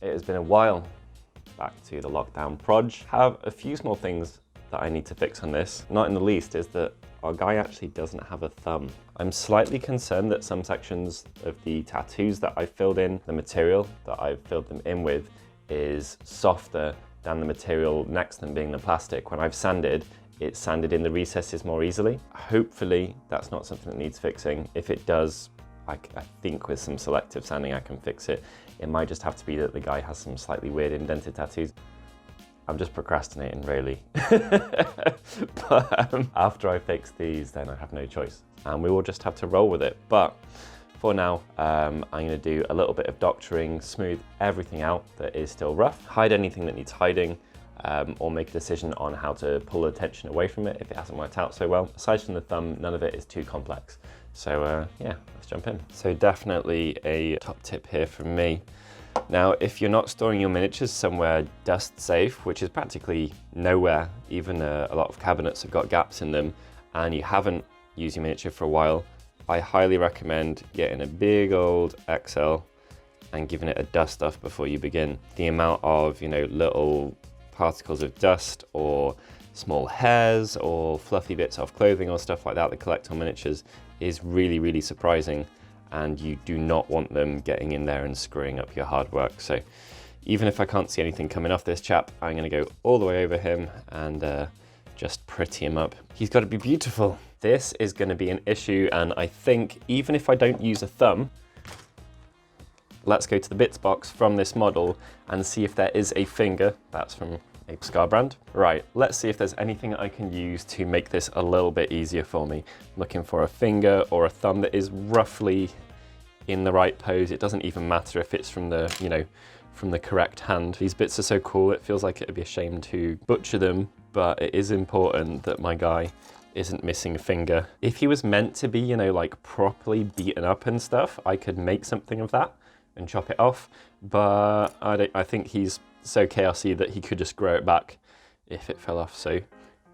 it has been a while. Back to the lockdown proj. Have a few small things that I need to fix on this. Not in the least is that our guy actually doesn't have a thumb. I'm slightly concerned that some sections of the tattoos that I filled in, the material that I've filled them in with, is softer than the material next to them being the plastic. When I've sanded, it's sanded in the recesses more easily. Hopefully that's not something that needs fixing. If it does, I think with some selective sanding I can fix it. It might just have to be that the guy has some slightly weird indented tattoos. I'm just procrastinating, really. But after I fix these, then I have no choice. And we will just have to roll with it. But for now, I'm gonna do a little bit of doctoring, smooth everything out that is still rough, hide anything that needs hiding, or make a decision on how to pull the tension away from it if it hasn't worked out so well. Aside from the thumb, none of it is too complex. So yeah, let's jump in. So definitely a top tip here from me. Now, if you're not storing your miniatures somewhere dust safe, which is practically nowhere, even a lot of cabinets have got gaps in them, and you haven't used your miniature for a while, I highly recommend getting a big old XL and giving it a dust off before you begin. The amount of, little particles of dust or small hairs or fluffy bits of clothing or stuff like that that collect on miniatures is really, really surprising, and you do not want them getting in there and screwing up your hard work. So even if I can't see anything coming off this chap, I'm gonna go all the way over him and just pretty him up. He's gotta be beautiful. This is gonna be an issue, and I think even if I don't use a thumb, let's go to the bits box from this model and see if there is a finger. That's from a Scar brand. Right, let's see if there's anything I can use to make this a little bit easier for me. I'm looking for a finger or a thumb that is roughly in the right pose. It doesn't even matter if it's from the, from the correct hand. These bits are so cool, it feels like it would be a shame to butcher them, but it is important that my guy isn't missing a finger. If he was meant to be, like properly beaten up and stuff, I could make something of that and chop it off, but I think he's so chaosy that he could just grow it back if it fell off. So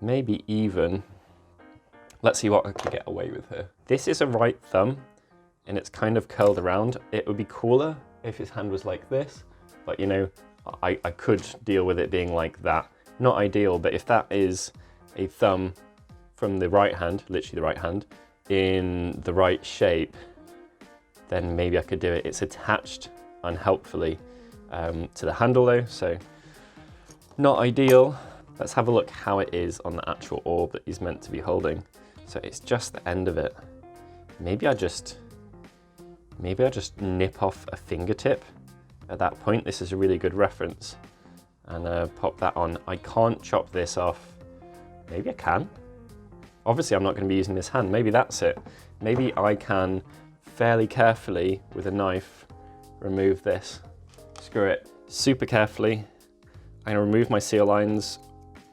maybe even, let's see what I can get away with here. This is a right thumb and it's kind of curled around. It would be cooler if his hand was like this, but I could deal with it being like that. Not ideal, but if that is a thumb from the right hand, literally the right hand, in the right shape, then maybe I could do it. It's attached unhelpfully to the handle though, so not ideal. Let's have a look how it is on the actual orb that he's meant to be holding. So it's just the end of it. Maybe I just nip off a fingertip at that point. This is a really good reference, and pop that on. I can't chop this off. Maybe I can. Obviously I'm not going to be using this hand. Maybe that's it. Maybe I can fairly carefully with a knife remove this. Screw it. Super carefully. I'm going to remove my seal lines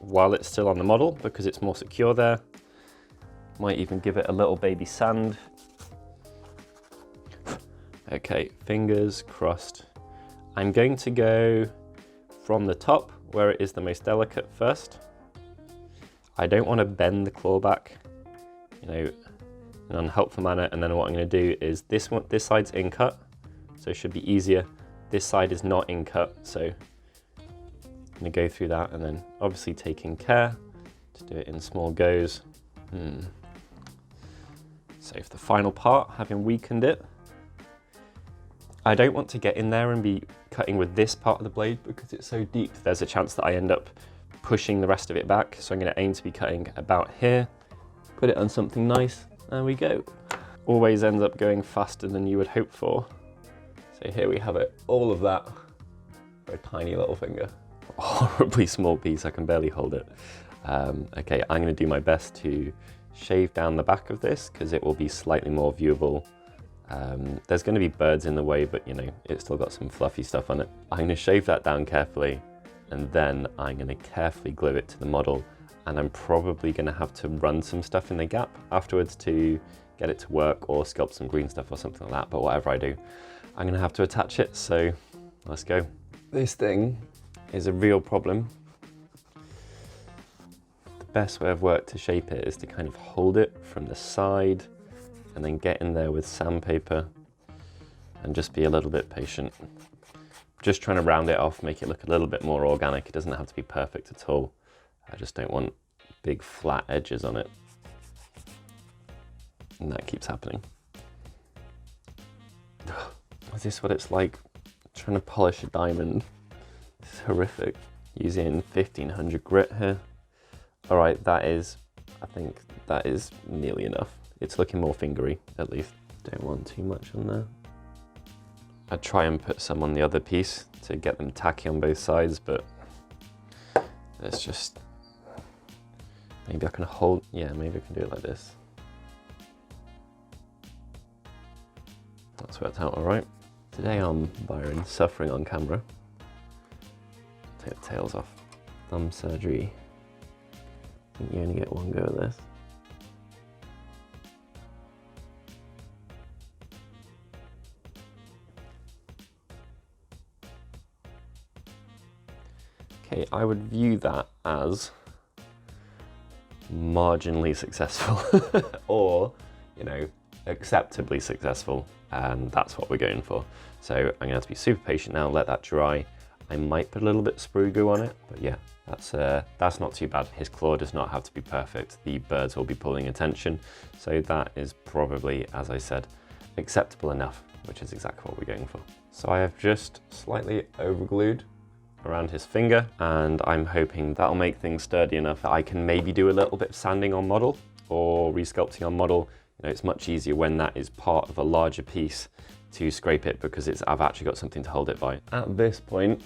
while it's still on the model because it's more secure there. Might even give it a little baby sand. Okay, fingers crossed. I'm going to go from the top where it is the most delicate first. I don't want to bend the claw back, in an unhelpful manner, and then what I'm going to do is this side's in cut, so it should be easier. This side is not in cut, so I'm going to go through that, and then obviously taking care to do it in small goes. So for the final part, having weakened it, I don't want to get in there and be cutting with this part of the blade because it's so deep. There's a chance that I end up pushing the rest of it back. So I'm going to aim to be cutting about here, put it on something nice, there we go. Always ends up going faster than you would hope for. So here we have it, all of that for a tiny little finger. A horribly small piece, I can barely hold it. Okay, I'm going to do my best to shave down the back of this because it will be slightly more viewable. There's going to be birds in the way, but it's still got some fluffy stuff on it. I'm going to shave that down carefully, and then I'm going to carefully glue it to the model, and I'm probably going to have to run some stuff in the gap afterwards to get it to work, or sculpt some green stuff or something like that. But whatever I do, I'm going to have to attach it, so let's go. This thing is a real problem. The best way I've worked to shape it is to kind of hold it from the side and then get in there with sandpaper and just be a little bit patient. Just trying to round it off, make it look a little bit more organic. It doesn't have to be perfect at all. I just don't want big flat edges on it. And that keeps happening. Is this what it's like trying to polish a diamond? This is horrific. Using 1500 grit here. All right, that is, I think that is nearly enough. It's looking more fingery, at least. Don't want too much on there. I'd try and put some on the other piece to get them tacky on both sides, but it's just, maybe I can hold, yeah, maybe I can do it like this. That's worked out all right. Today I'm Byron, suffering on camera. Take the tails off. Thumb surgery. I think you only get one go at this. Okay, I would view that as marginally successful or, you know, acceptably successful, and that's what we're going for. So I'm gonna have to be super patient now, let that dry. I might put a little bit of sprue goo on it, but yeah, that's not too bad. His claw does not have to be perfect. The birds will be pulling attention, so that is probably, as I said, acceptable enough, which is exactly what we're going for. So I have just slightly overglued around his finger, and I'm hoping that'll make things sturdy enough that I can maybe do a little bit of sanding on model or resculpting on model. You know, it's much easier when that is part of a larger piece to scrape it, because I've actually got something to hold it by. At this point,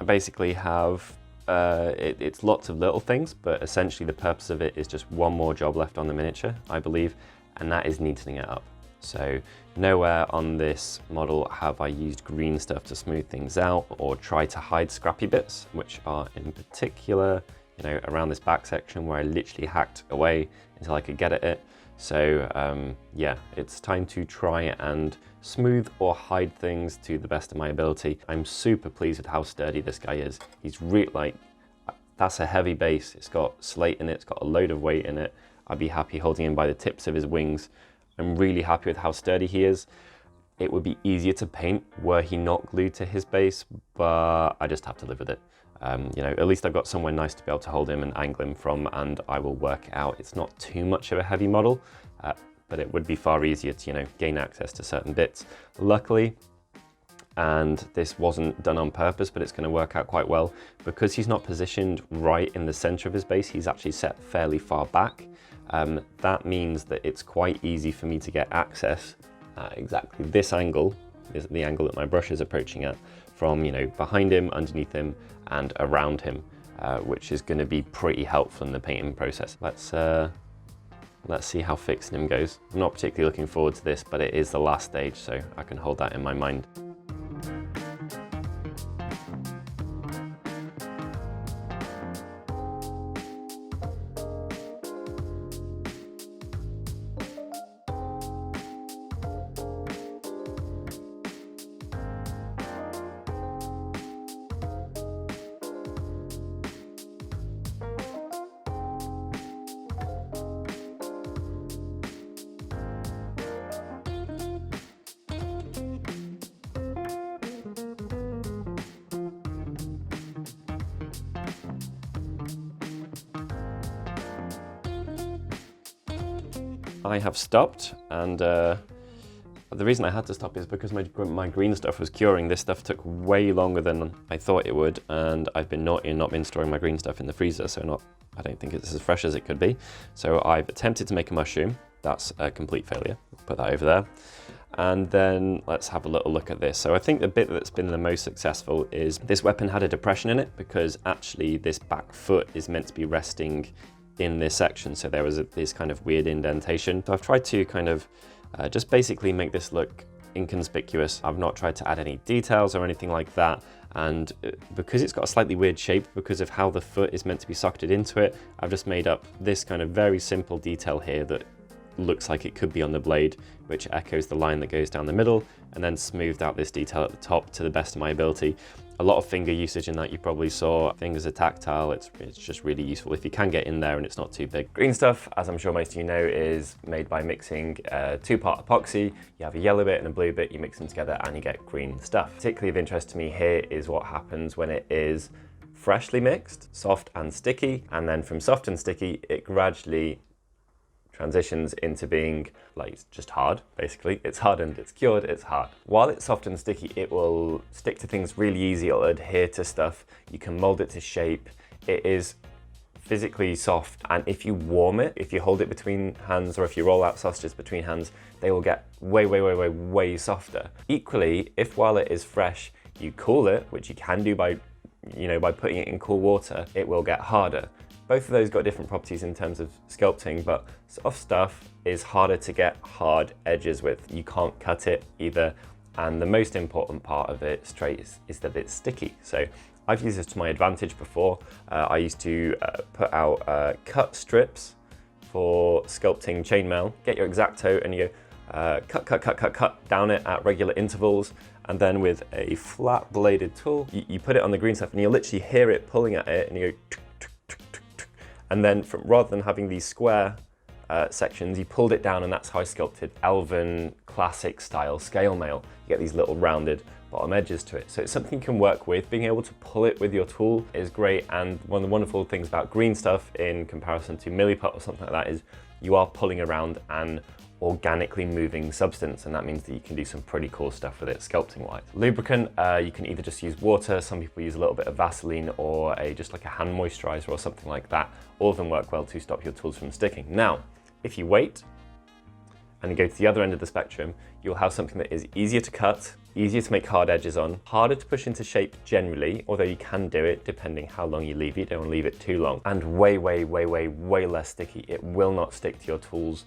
I basically have, it's lots of little things, but essentially the purpose of it is just one more job left on the miniature, I believe, and that is neatening it up. So nowhere on this model have I used green stuff to smooth things out or try to hide scrappy bits, which are in particular, you know, around this back section where I literally hacked away until I could get at it. So yeah, it's time to try and smooth or hide things to the best of my ability. I'm super pleased with how sturdy this guy is. He's really, like, that's a heavy base. It's got slate in it, it's got a load of weight in it. I'd be happy holding him by the tips of his wings. I'm really happy with how sturdy he is. It would be easier to paint were he not glued to his base, but I just have to live with it. You know, at least I've got somewhere nice to be able to hold him and angle him from, and I will work it out. It's not too much of a heavy model, but it would be far easier to, you know, gain access to certain bits. Luckily, and this wasn't done on purpose, but it's going to work out quite well, because he's not positioned right in the center of his base, he's actually set fairly far back. That means that it's quite easy for me to get access at exactly this angle, is the angle that my brush is approaching at, from, you know, behind him, underneath him, and around him, which is going to be pretty helpful in the painting process. Let's see how fixing him goes. I'm not particularly looking forward to this, but it is the last stage, so I can hold that in my mind. I have stopped, and the reason I had to stop is because my green stuff was curing. This stuff took way longer than I thought it would, and I've been naughty and not been storing my green stuff in the freezer, so I don't think it's as fresh as it could be. So I've attempted to make a mushroom. That's a complete failure. Put that over there. And then let's have a little look at this. So I think the bit that's been the most successful is this weapon had a depression in it, because actually this back foot is meant to be resting in this section, so there was this kind of weird indentation. So I've tried to kind of just basically make this look inconspicuous. I've not tried to add any details or anything like that, and because it's got a slightly weird shape because of how the foot is meant to be socketed into it, I've just made up this kind of very simple detail here that looks like it could be on the blade, which echoes the line that goes down the middle, and then smoothed out this detail at the top to the best of my ability. A lot of finger usage in that you probably saw. Fingers are tactile, it's just really useful if you can get in there and it's not too big. Green stuff, as I'm sure most of you know, is made by mixing two-part epoxy. You have a yellow bit and a blue bit, you mix them together and you get green stuff. Particularly of interest to me here is what happens when it is freshly mixed, soft and sticky, and then from soft and sticky, it gradually transitions into being like just hard, basically. It's hardened, it's cured, it's hard. While it's soft and sticky, it will stick to things really easy, it'll adhere to stuff, you can mold it to shape. It is physically soft, and if you warm it, if you hold it between hands or if you roll out sausages between hands, they will get way softer. Equally, if while it is fresh, you cool it, which you can do by putting it in cool water, it will get harder. Both of those got different properties in terms of sculpting, but soft stuff is harder to get hard edges with. You can't cut it either, and the most important part of it straight is that it's sticky. So I've used this to my advantage before. I used to put out cut strips for sculpting chainmail. Get your X-Acto and you go cut down it at regular intervals, and then with a flat bladed tool, you put it on the green stuff and you'll literally hear it pulling at it, and you go, and then rather than having these square sections, you pulled it down, and that's how I sculpted elven classic style scale mail. You get these little rounded bottom edges to it. So it's something you can work with. Being able to pull it with your tool is great, and one of the wonderful things about green stuff in comparison to milliput or something like that is you are pulling around an organically moving substance, and that means that you can do some pretty cool stuff with it sculpting wise. Lubricant, you can either just use water, some people use a little bit of Vaseline, or just like a hand moisturizer or something like that. All of them work well to stop your tools from sticking. Now, if you wait and you go to the other end of the spectrum, you'll have something that is easier to cut, easier to make hard edges on, harder to push into shape generally, although you can do it depending how long you leave it. You don't want to leave it too long, and way less sticky. It will not stick to your tools,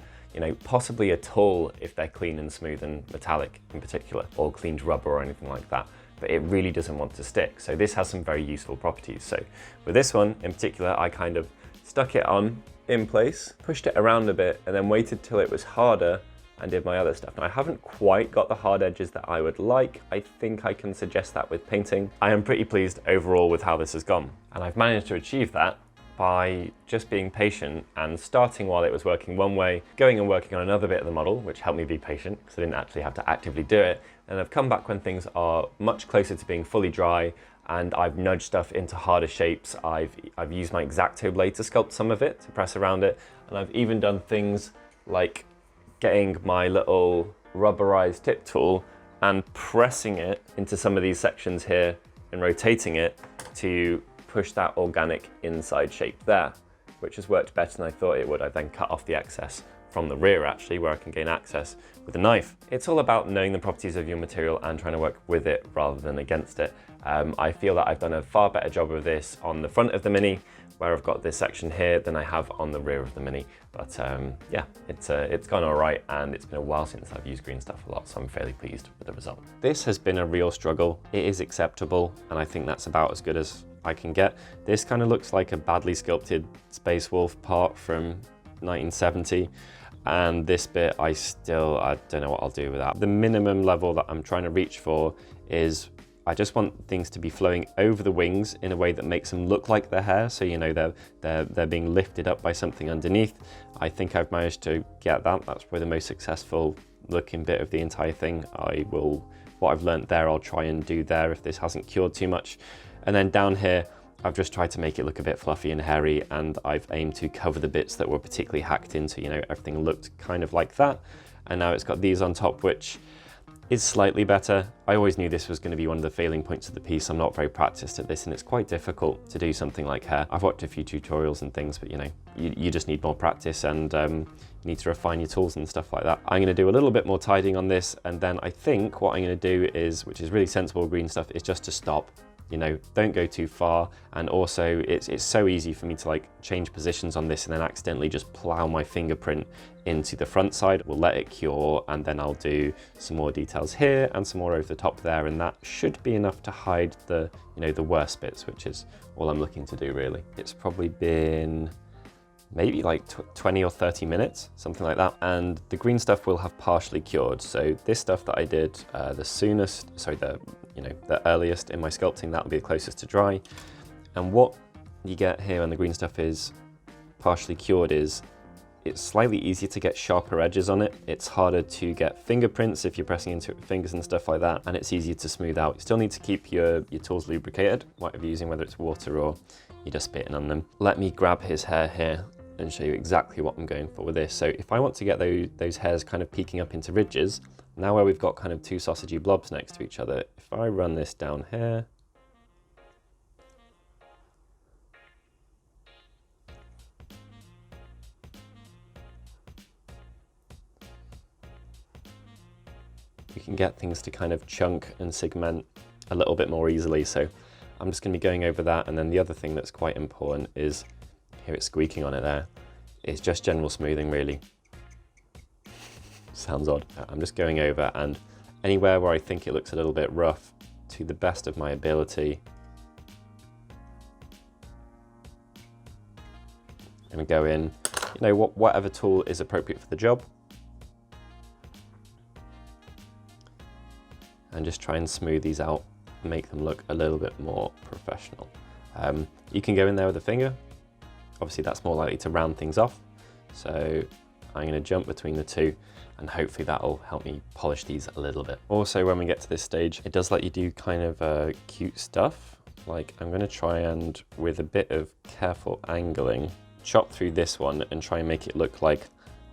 possibly at all if they're clean and smooth and metallic in particular, or cleaned rubber or anything like that, but it really doesn't want to stick. So this has some very useful properties. So with this one in particular, I kind of stuck it on in place, pushed it around a bit, and then waited till it was harder and did my other stuff. Now, I haven't quite got the hard edges that I would like. I think I can suggest that with painting. I am pretty pleased overall with how this has gone, and I've managed to achieve that by just being patient and starting while it was working one way, going and working on another bit of the model, which helped me be patient because I didn't actually have to actively do it. And I've come back when things are much closer to being fully dry, and I've nudged stuff into harder shapes. I've used my X-Acto blade to sculpt some of it, to press around it, and I've even done things like getting my little rubberized tip tool and pressing it into some of these sections here and rotating it to push that organic inside shape there, which has worked better than I thought it would. I then cut off the excess from the rear actually, where I can gain access with a knife. It's all about knowing the properties of your material and trying to work with it rather than against it. I feel that I've done a far better job of this on the front of the Mini, where I've got this section here, than I have on the rear of the Mini. But yeah, it's gone all right, and it's been a while since I've used green stuff a lot, so I'm fairly pleased with the result. This has been a real struggle. It is acceptable, and I think that's about as good as I can get. This kind of looks like a badly sculpted Space Wolf part from 1970. And this bit, I don't know what I'll do with that. The minimum level that I'm trying to reach for is I just want things to be flowing over the wings in a way that makes them look like their hair. So, they're being lifted up by something underneath. I think I've managed to get that. That's probably the most successful looking bit of the entire thing. What I've learned there, I'll try and do there if this hasn't cured too much. And then down here, I've just tried to make it look a bit fluffy and hairy, and I've aimed to cover the bits that were particularly hacked into, everything looked kind of like that. And now it's got these on top, which is slightly better. I always knew this was going to be one of the failing points of the piece. I'm not very practiced at this, and it's quite difficult to do something like hair. I've watched a few tutorials and things, but you just need more practice, and you need to refine your tools and stuff like that. I'm going to do a little bit more tidying on this, and then I think what I'm going to do is, which is really sensible green stuff, is just to stop. Don't go too far. And also it's so easy for me to change positions on this and then accidentally just plow my fingerprint into the front side. We'll let it cure, and then I'll do some more details here and some more over the top there, and that should be enough to hide the the worst bits, which is all I'm looking to do really. It's probably been maybe 20 or 30 minutes, something like that. And the green stuff will have partially cured. So this stuff that I did, the you know, the earliest in my sculpting, that'll be the closest to dry. And what you get here when the green stuff is partially cured is it's slightly easier to get sharper edges on it. It's harder to get fingerprints if you're pressing into it with fingers and stuff like that, and it's easier to smooth out. You still need to keep your tools lubricated, whatever you're using, whether it's water or you're just spitting on them. Let me grab his hair here and show you exactly what I'm going for with this. So if I want to get those hairs kind of peeking up into ridges, now where we've got kind of two sausagey blobs next to each other, if I run this down here, you can get things to kind of chunk and segment a little bit more easily. So I'm just going to be going over that. And then the other thing that's quite important is, here it's squeaking on it there, is just general smoothing really. Sounds odd. I'm just going over, and anywhere where I think it looks a little bit rough, to the best of my ability, I'm going to go in, you know, whatever tool is appropriate for the job, and just try and smooth these out, make them look a little bit more professional. You can go in there with a finger. Obviously that's more likely to round things off. So I'm going to jump between the two, and hopefully that'll help me polish these a little bit. Also, when we get to this stage, it does let you do kind of cute stuff. Like I'm going to try and, with a bit of careful angling, chop through this one and try and make it look like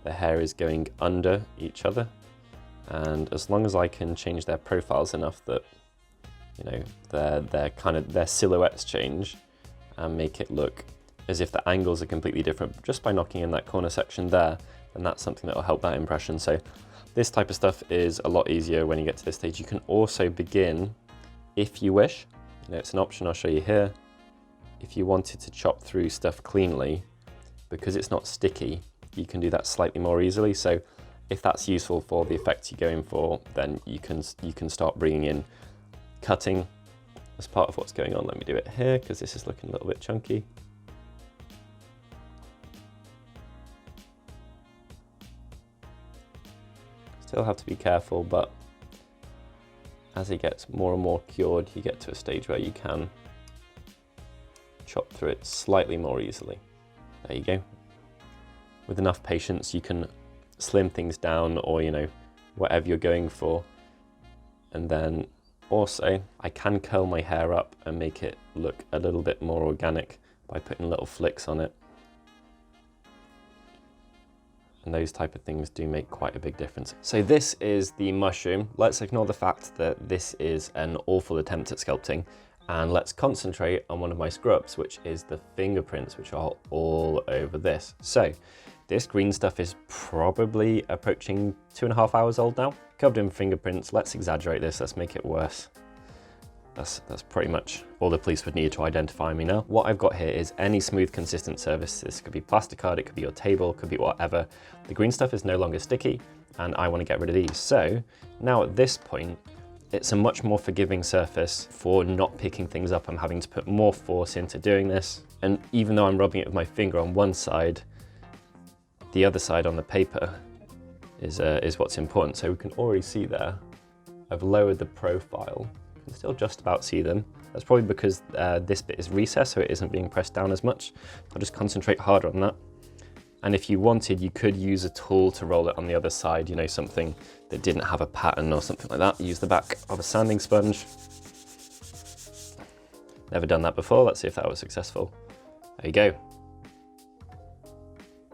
the hair is going under each other. And as long as I can change their profiles enough that, you know, their silhouettes change and make it look as if the angles are completely different just by knocking in that corner section there, then that's something that will help that impression. So this type of stuff is a lot easier when you get to this stage. You can also begin, if you wish, you know, it's an option I'll show you here. If you wanted to chop through stuff cleanly, because it's not sticky, you can do that slightly more easily. So if that's useful for the effect you're going for, then you can start bringing in cutting as part of what's going on. Let me do it here because this is looking a little bit chunky. Still have to be careful, but as it gets more and more cured, you get to a stage where you can chop through it slightly more easily. There you go. With enough patience, you can slim things down, or, you know, whatever you're going for. And then also I can curl my hair up and make it look a little bit more organic by putting little flicks on it. And those type of things do make quite a big difference. So this is the mushroom. Let's ignore the fact that this is an awful attempt at sculpting, and let's concentrate on one of my scrubs, which is the fingerprints, which are all over this. So this green stuff is probably approaching 2.5 hours old now, covered in fingerprints. Let's exaggerate this, let's make it worse. That's pretty much all the police would need to identify me now. What I've got here is any smooth, consistent surface. This could be plastic card, it could be your table, it could be whatever. The green stuff is no longer sticky, and I want to get rid of these. So now at this point, it's a much more forgiving surface for not picking things up. I'm having to put more force into doing this. And even though I'm rubbing it with my finger on one side, the other side on the paper is what's important. So we can already see there, I've lowered the profile. You can still just about see them. That's probably because this bit is recessed, so it isn't being pressed down as much. I'll just concentrate harder on that. And if you wanted, you could use a tool to roll it on the other side, you know, something that didn't have a pattern or something like that. Use the back of a sanding sponge. Never done that before, let's see if that was successful. There you go.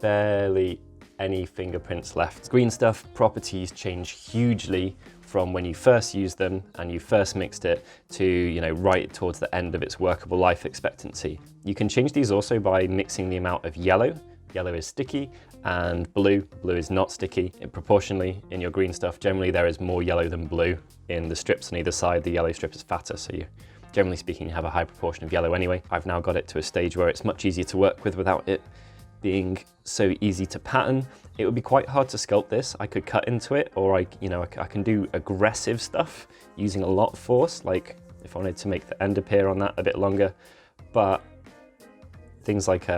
Barely any fingerprints left. Green stuff properties change hugely from when you first used them and you first mixed it to, you know, right towards the end of its workable life expectancy. You can change these also by mixing the amount of yellow. Yellow is sticky, and blue is not sticky. Proportionally in your green stuff, generally there is more yellow than blue in the strips on either side. The yellow strip is fatter, so you, generally speaking, have a high proportion of yellow anyway. I've now got it to a stage where it's much easier to work with without it being so easy to pattern. It would be quite hard to sculpt this. I could cut into it, or I can do aggressive stuff using a lot of force, like if I wanted to make the end appear on that a bit longer. But things like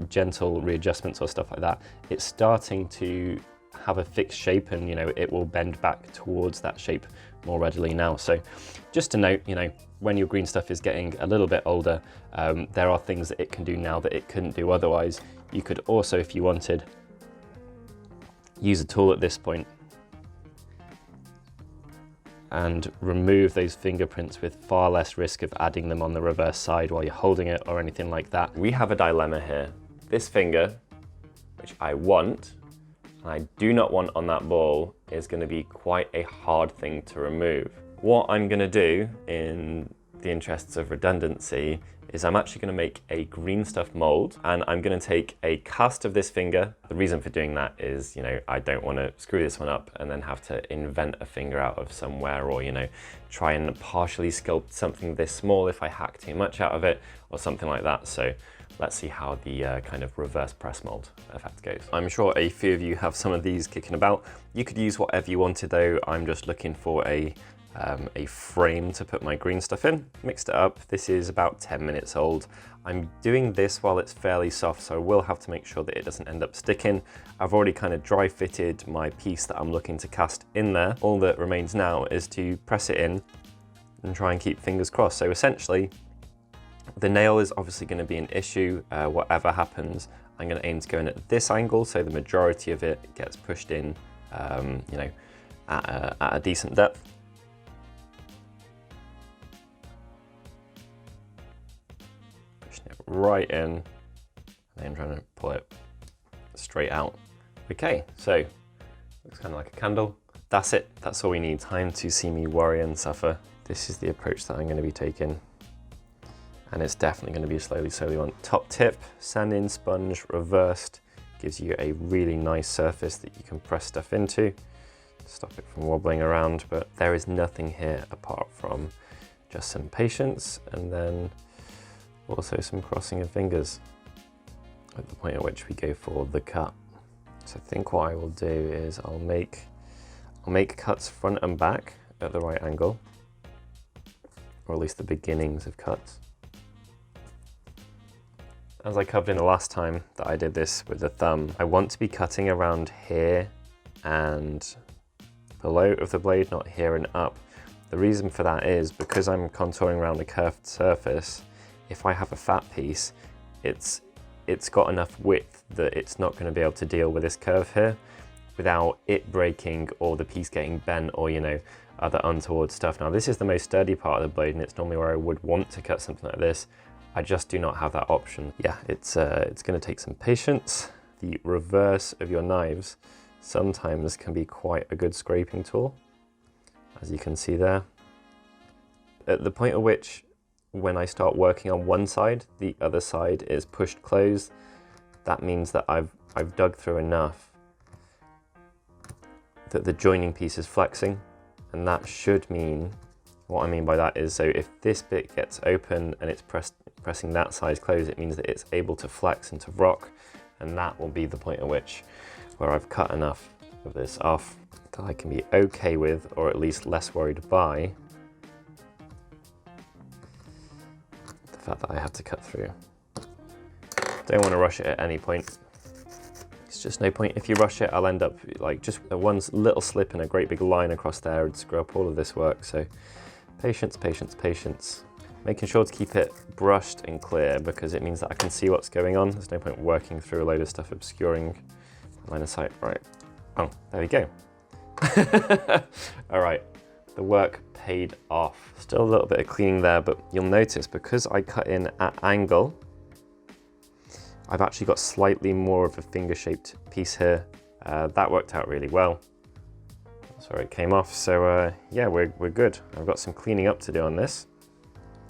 gentle readjustments or stuff like that, it's starting to have a fixed shape, and you know, it will bend back towards that shape more readily now. So just to note, you know, when your green stuff is getting a little bit older, there are things that it can do now that it couldn't do otherwise. You could also, if you wanted, use a tool at this point and remove those fingerprints with far less risk of adding them on the reverse side while you're holding it or anything like that. We have a dilemma here. This finger, which I want, and I do not want on that ball, is going to be quite a hard thing to remove. What I'm going to do, in the interests of redundancy, is I'm actually going to make a green stuff mold, and I'm going to take a cast of this finger. The reason for doing that is, you know, I don't want to screw this one up and then have to invent a finger out of somewhere, or, you know, try and partially sculpt something this small if I hack too much out of it or something like that. So let's see how the kind of reverse press mold effect goes. I'm sure a few of you have some of these kicking about. You could use whatever you wanted though. I'm just looking for a frame to put my green stuff in. Mixed it up. This is about 10 minutes old. I'm doing this while it's fairly soft, so I will have to make sure that it doesn't end up sticking. I've already kind of dry fitted my piece that I'm looking to cast in there. All that remains now is to press it in and try and keep fingers crossed. So essentially, the nail is obviously going to be an issue. Whatever happens, I'm going to aim to go in at this angle, so the majority of it gets pushed in, you know, at a decent depth. Right in, and then trying to pull it straight out. Okay, so looks kind of like a candle. That's it, that's all we need. Time to see me worry and suffer. This is the approach that I'm going to be taking, and it's definitely going to be a slowly one. Top tip, sanding sponge reversed gives you a really nice surface that you can press stuff into, stop it from wobbling around, but there is nothing here apart from just some patience and then also some crossing of fingers at the point at which we go for the cut. So I think what I will do is I'll make cuts front and back at the right angle, or at least the beginnings of cuts. As I covered in the last time that I did this with the thumb, I want to be cutting around here and below of the blade, not here and up. The reason for that is because I'm contouring around a curved surface. If I have a fat piece, it's got enough width that it's not going to be able to deal with this curve here without it breaking or the piece getting bent or, you know, other untoward stuff. Now this is the most sturdy part of the blade, and it's normally where I would want to cut something like this. I just do not have that option. Yeah, it's going to take some patience. The reverse of your knives sometimes can be quite a good scraping tool, as you can see there. At the point at which, when I start working on one side, the other side is pushed closed, that means that I've dug through enough that the joining piece is flexing, and that should mean, what I mean by that is, so if this bit gets open and it's pressing that side closed, it means that it's able to flex and to rock, and that will be the point at which where I've cut enough of this off that I can be okay with, or at least less worried by fact that I had to cut through. Don't want to rush it at any point. It's just no point. If you rush it, I'll end up like just one little slip and a great big line across there and screw up all of this work. So patience, patience, patience. Making sure to keep it brushed and clear because it means that I can see what's going on. There's no point working through a load of stuff obscuring line of sight. Right. Oh, there we go. All right. The work paid off. Still a little bit of cleaning there, but you'll notice because I cut in at angle, I've actually got slightly more of a finger-shaped piece here. That worked out really well. That's where it came off. So yeah, we're good. I've got some cleaning up to do on this,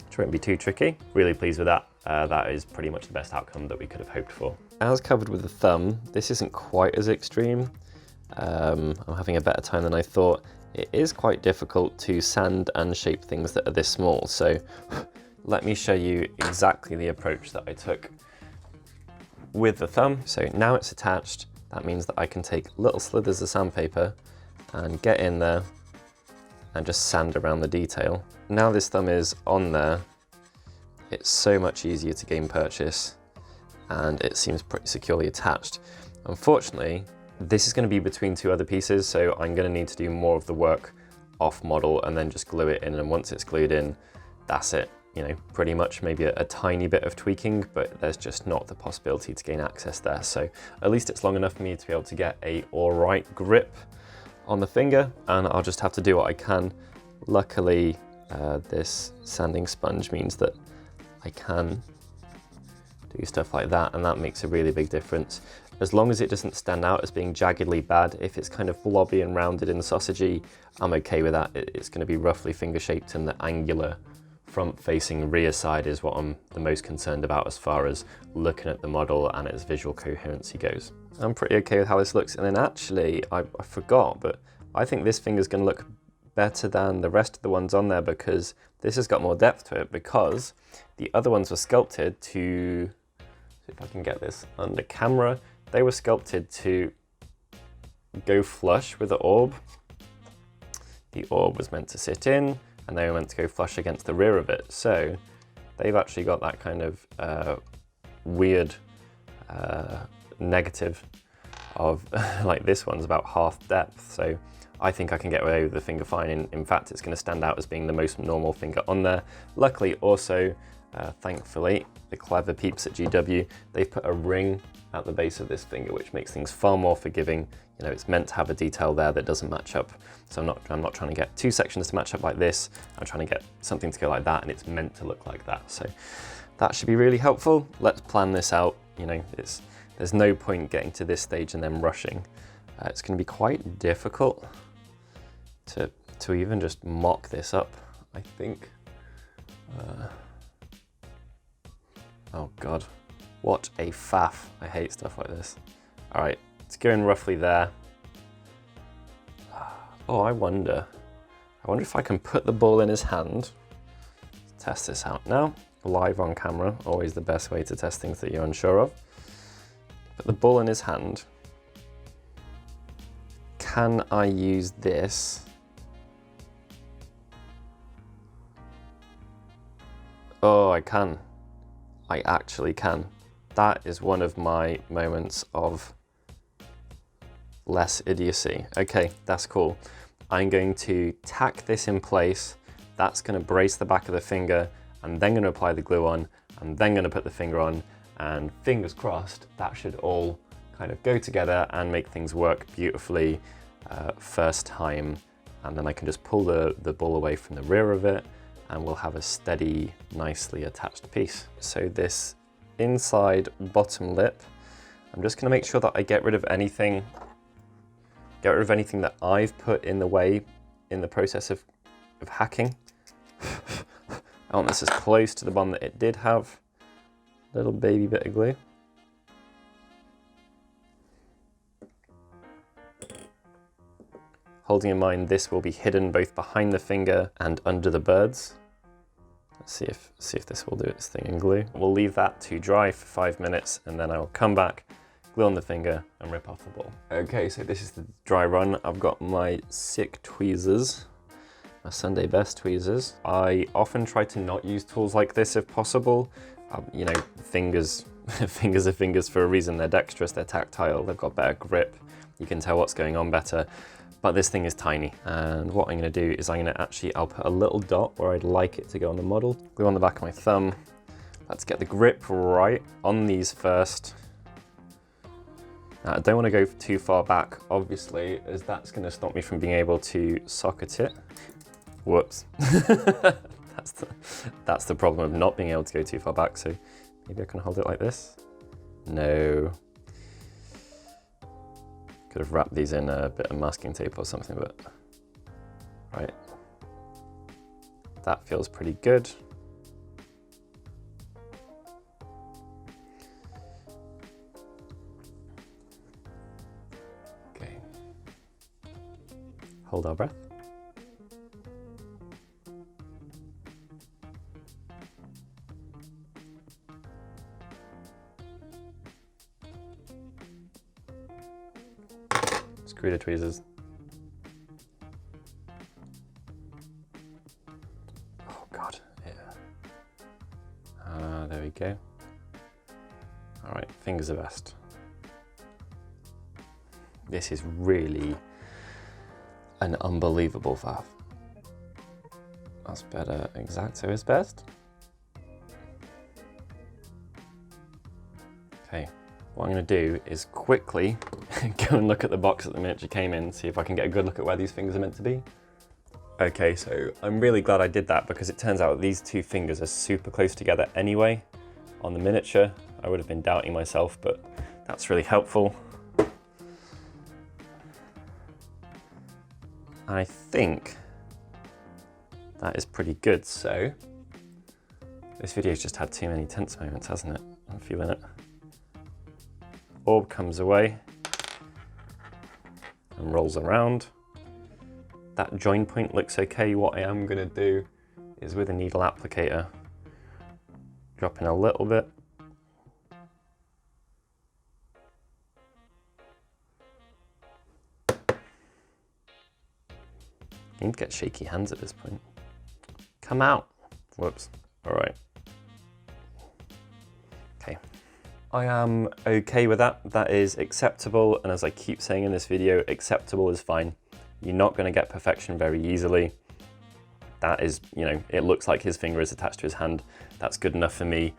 which won't be too tricky. Really pleased with that. That is pretty much the best outcome that we could have hoped for. As covered with the thumb, this isn't quite as extreme. I'm having a better time than I thought. It is quite difficult to sand and shape things that are this small, so let me show you exactly the approach that I took with the thumb. So now it's attached, that means that I can take little slithers of sandpaper and get in there and just sand around the detail. Now this thumb is on there, it's so much easier to gain purchase and it seems pretty securely attached. Unfortunately, This is going to be between two other pieces, so I'm going to need to do more of the work off model and then just glue it in, and once it's glued in, that's it. You know, pretty much maybe a tiny bit of tweaking, but there's just not the possibility to gain access there. So at least it's long enough for me to be able to get a all right grip on the finger, and I'll just have to do what I can. Luckily, this sanding sponge means that I can do stuff like that, and that makes a really big difference. As long as it doesn't stand out as being jaggedly bad, if it's kind of blobby and rounded and sausagey, I'm okay with that. It's going to be roughly finger shaped, and the angular front facing rear side is what I'm the most concerned about as far as looking at the model and its visual coherency goes. I'm pretty okay with how this looks, and then actually I forgot, but I think this finger's going to look better than the rest of the ones on there because this has got more depth to it, because the other ones were sculpted to, if I can get this under camera, they were sculpted to go flush with the orb. The orb was meant to sit in, and they were meant to go flush against the rear of it. So they've actually got that kind of weird negative of like this one's about half depth. So I think I can get away with the finger fine. In fact, it's going to stand out as being the most normal finger on there. Luckily also, thankfully, the clever peeps at GW, they've put a ring at the base of this finger, which makes things far more forgiving. You know, it's meant to have a detail there that doesn't match up. So I'm not trying to get two sections to match up like this. I'm trying to get something to go like that, and it's meant to look like that. So that should be really helpful. Let's plan this out. You know, there's no point getting to this stage and then rushing. It's going to be quite difficult to even just mock this up, I think. Oh God, what a faff. I hate stuff like this. All right, it's going roughly there. Oh, I wonder if I can put the ball in his hand. Let's test this out now. Live on camera, always the best way to test things that you're unsure of. Put the ball in his hand. Can I use this? Oh, I can. I actually can. That is one of my moments of less idiocy. Okay, that's cool. I'm going to tack this in place. That's going to brace the back of the finger. I'm then going to apply the glue on. I'm then going to put the finger on, and fingers crossed, that should all kind of go together and make things work beautifully first time. And then I can just pull the ball away from the rear of it, and we'll have a steady, nicely attached piece. So this inside bottom lip, I'm just going to make sure that I get rid of anything that I've put in the way in the process of hacking. I want this as close to the one that it did have. Little baby bit of glue. Holding in mind this will be hidden both behind the finger and under the birds. Let's see if this will do its thing in glue. We'll leave that to dry for 5 minutes, and then I'll come back, glue on the finger, and rip off the ball. Okay, so this is the dry run. I've got my sick tweezers, my Sunday best tweezers. I often try to not use tools like this if possible. You know, fingers are fingers for a reason. They're dexterous, they're tactile, they've got better grip. You can tell what's going on better. But this thing is tiny, and what I'm going to do is I'll put a little dot where I'd like it to go on the model. Glue on the back of my thumb. Let's get the grip right on these first. Now, I don't want to go too far back, obviously, as that's going to stop me from being able to socket it. Whoops. That's the problem of not being able to go too far back, so maybe I can hold it like this. No. Could have wrapped these in a bit of masking tape or something, but right. That feels pretty good. Okay. Hold our breath. Screw the tweezers. Oh God, yeah. There we go. All right, fingers are best. This is really an unbelievable faff. That's better. X-Acto is best. Okay, what I'm going to do is quickly go and look at the box that the miniature came in, see if I can get a good look at where these fingers are meant to be. Okay, so I'm really glad I did that because it turns out these two fingers are super close together anyway. On the miniature, I would have been doubting myself, but that's really helpful. I think that is pretty good, so this video's just had too many tense moments, hasn't it? I'm feeling it. Orb comes away and rolls around. That join point looks okay. What I am going to do is with a needle applicator, drop in a little bit. You need to get shaky hands at this point. Come out. Whoops. All right. Okay. I am okay with that. That is acceptable. And as I keep saying in this video, acceptable is fine. You're not going to get perfection very easily. That is, you know, it looks like his finger is attached to his hand. That's good enough for me.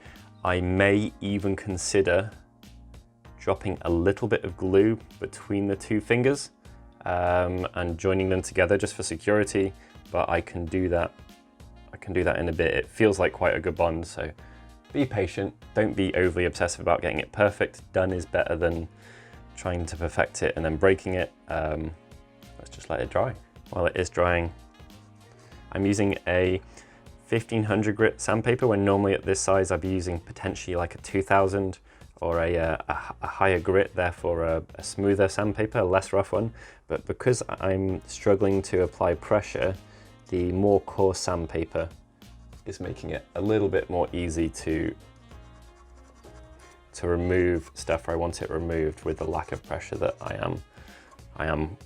I may even consider dropping a little bit of glue between the two fingers and joining them together just for security, but I can do that. I can do that in a bit. It feels like quite a good bond, so be patient. Don't be overly obsessive about getting it perfect. Done is better than trying to perfect it and then breaking it. Let's just let it dry. While it is drying, I'm using a 1500 grit sandpaper when normally at this size I'd be using potentially like a 2000 or a higher grit, therefore a smoother sandpaper, a less rough one. But because I'm struggling to apply pressure, the more coarse sandpaper is making it a little bit more easy to remove stuff where I want it removed with the lack of pressure that I am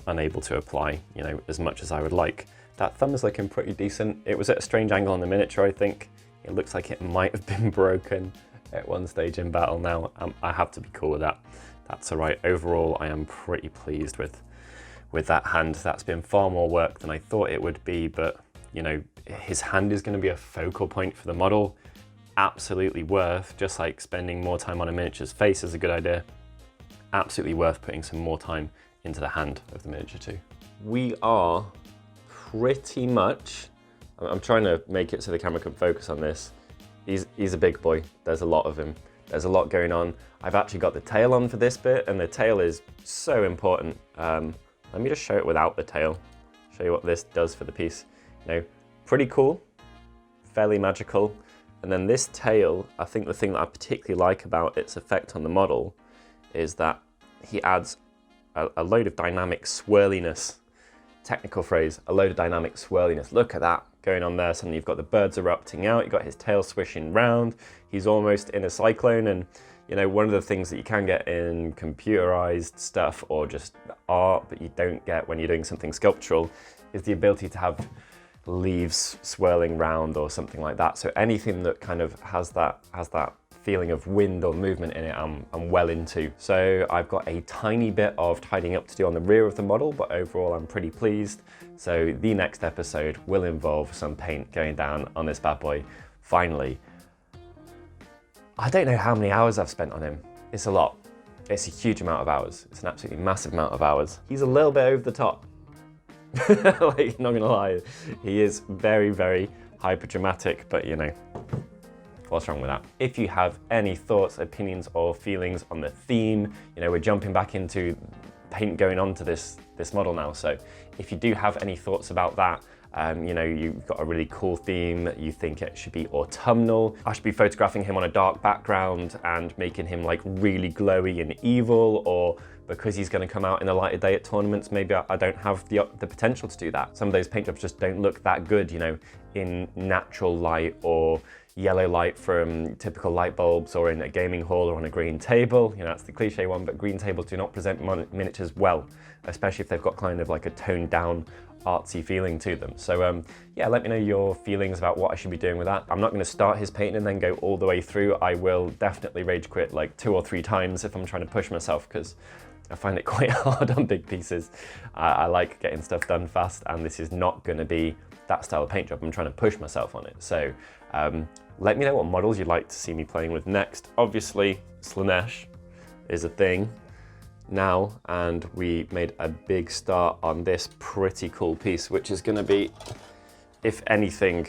unable to apply, you know, as much as I would like. That thumb is looking pretty decent. It was at a strange angle on the miniature, I think. It looks like it might have been broken at one stage in battle now. I have to be cool with that. That's all right. Overall, I am pretty pleased with that hand. That's been far more work than I thought it would be, but you know, his hand is going to be a focal point for the model. Absolutely worth, just like spending more time on a miniature's face is a good idea. Absolutely worth putting some more time into the hand of the miniature too. We are pretty much, I'm trying to make it so the camera can focus on this. He's a big boy. There's a lot of him. There's a lot going on. I've actually got the tail on for this bit, and the tail is so important. Let me just show it without the tail. Show you what this does for the piece. You know, pretty cool, fairly magical. And then this tail, I think the thing that I particularly like about its effect on the model is that he adds a load of dynamic swirliness. Technical phrase, a load of dynamic swirliness. Look at that going on there. Suddenly you've got the birds erupting out, you've got his tail swishing round, he's almost in a cyclone. And you know, one of the things that you can get in computerized stuff or just art, but you don't get when you're doing something sculptural, is the ability to have leaves swirling round or something like that. So anything that kind of has that feeling of wind or movement in it, I'm well into. So I've got a tiny bit of tidying up to do on the rear of the model, but overall I'm pretty pleased. So the next episode will involve some paint going down on this bad boy. Finally, I don't know how many hours I've spent on him. It's a lot. It's a huge amount of hours. It's an absolutely massive amount of hours. He's a little bit over the top. Like, not gonna lie, he is very, very hyper dramatic, but you know, what's wrong with that? If you have any thoughts, opinions, or feelings on the theme, you know, we're jumping back into paint going on to this model now. So if you do have any thoughts about that, you know, you've got a really cool theme, you think it should be autumnal, I should be photographing him on a dark background and making him like really glowy and evil, or because he's going to come out in the light of day at tournaments, maybe I don't have the potential to do that. Some of those paint jobs just don't look that good, you know, in natural light or yellow light from typical light bulbs, or in a gaming hall or on a green table. You know, that's the cliche one, but green tables do not present miniatures well, especially if they've got kind of like a toned down artsy feeling to them. So yeah, let me know your feelings about what I should be doing with that. I'm not going to start his painting and then go all the way through. I will definitely rage quit like 2 or 3 times if I'm trying to push myself, because I find it quite hard on big pieces. I like getting stuff done fast, and this is not going to be that style of paint job. I'm trying to push myself on it. So let me know what models you'd like to see me playing with next. Obviously, Slaanesh is a thing now, and we made a big start on this pretty cool piece, which is going to be, if anything,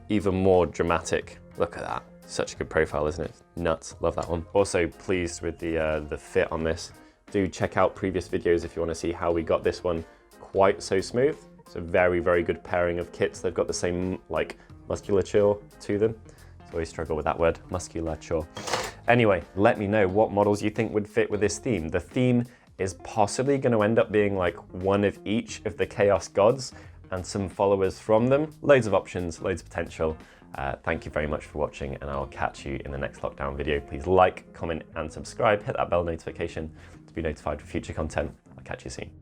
even more dramatic. Look at that. Such a good profile, isn't it? Nuts. Love that one. Also pleased with the fit on this. Do check out previous videos if you want to see how we got this one quite so smooth. It's a very, very good pairing of kits. They've got the same like musculature to them. So I struggle with that word, musculature. Anyway, let me know what models you think would fit with this theme. The theme is possibly going to end up being like one of each of the Chaos Gods and some followers from them. Loads of options, loads of potential. Thank you very much for watching, and I'll catch you in the next lockdown video. Please like, comment, and subscribe. Hit that bell notification to be notified for future content. I'll catch you soon.